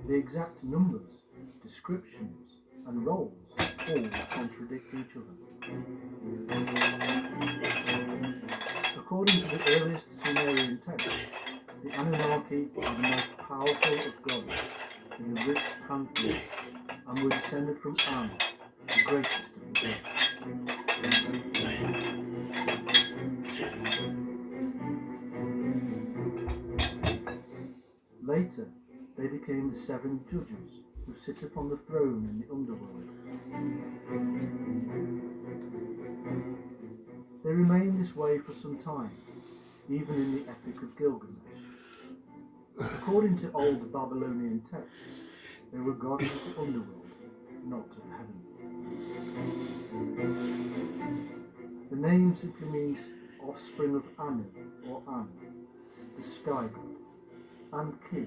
the exact numbers, descriptions, and roles all contradict each other. According to the earliest Sumerian texts, the Anunnaki are the most powerful of gods in the rich pantheon and were descended from An, the greatest of the gods. Later, they became the 7 judges who sit upon the throne in the underworld. They remained this way for some time, even in the Epic of Gilgamesh. According to old Babylonian texts, they were gods of the underworld, not of heaven. The name simply means offspring of Anu or An, the sky god, and Ki.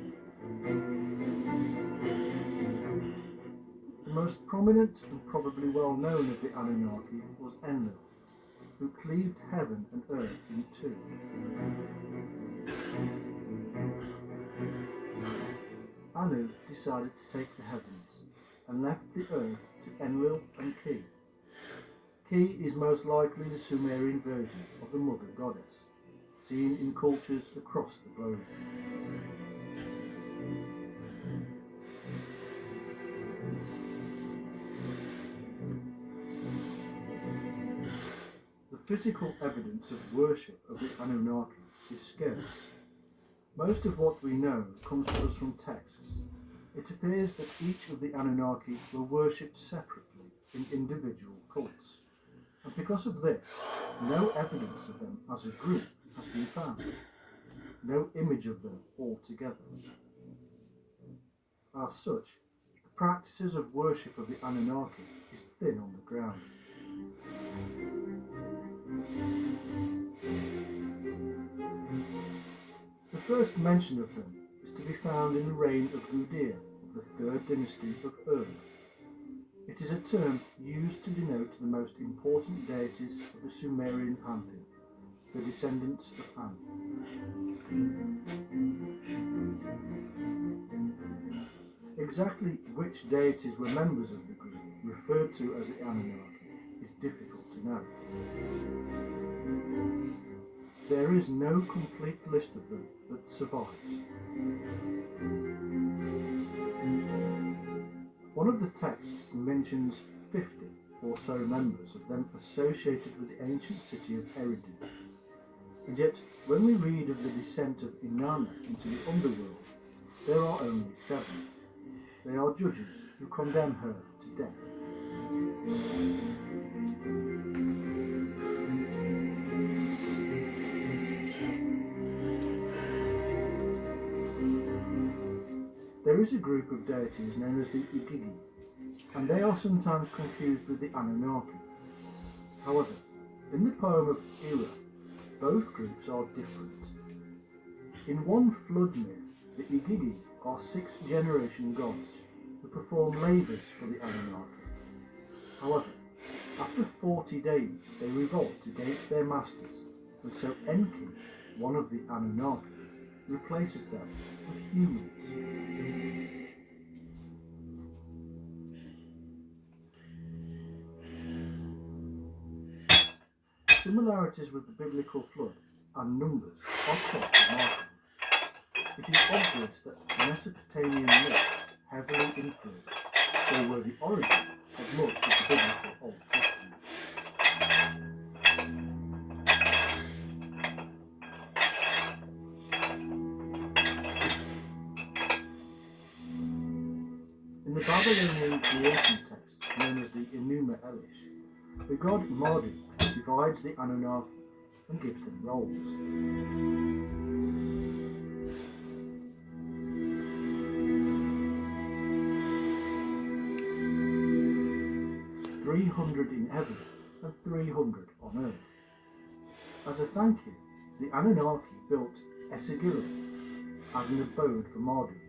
The most prominent and probably well known of the Anunnaki was Enlil, who cleaved heaven and earth in two. Anu decided to take the heavens and left the earth to Enlil and Ki. Ki is most likely the Sumerian version of the mother goddess, seen in cultures across the globe. The physical evidence of worship of the Anunnaki is scarce. Most of what we know comes to us from texts. It appears that each of the Anunnaki were worshipped separately in individual cults, and because of this, no evidence of them as a group has been found. No image of them altogether. As such, the practices of worship of the Anunnaki is thin on the ground. The first mention of them is to be found in the reign of Gudea of the 3rd dynasty of Ur. It is a term used to denote the most important deities of the Sumerian pantheon, the descendants of An. Exactly which deities were members of the group referred to as the Anunnaki is difficult to know. There is no complete list of them that survives. One of the texts mentions 50 or so members of them associated with the ancient city of Eridu. And yet, when we read of the descent of Inanna into the underworld, there are only 7. They are judges who condemn her to death. There is a group of deities known as the Igigi, and they are sometimes confused with the Anunnaki. However, in the poem of Ira, both groups are different. In one flood myth, the Igigi are 6th generation gods who perform labours for the Anunnaki. However, after 40 days they revolt against their masters, and so Enki, one of the Anunnaki, replaces them with humans. Similarities with the biblical flood and numbers are quite remarkable. It is obvious that Mesopotamian myths heavily influenced or were the origin of much of the biblical Old Testament. In the Babylonian creation text known as the Enuma Elish, the god Marduk divides the Anunnaki and gives them roles. 300 in heaven and 300 on earth. As a thank you, the Anunnaki built Esagila as an abode for Marduk.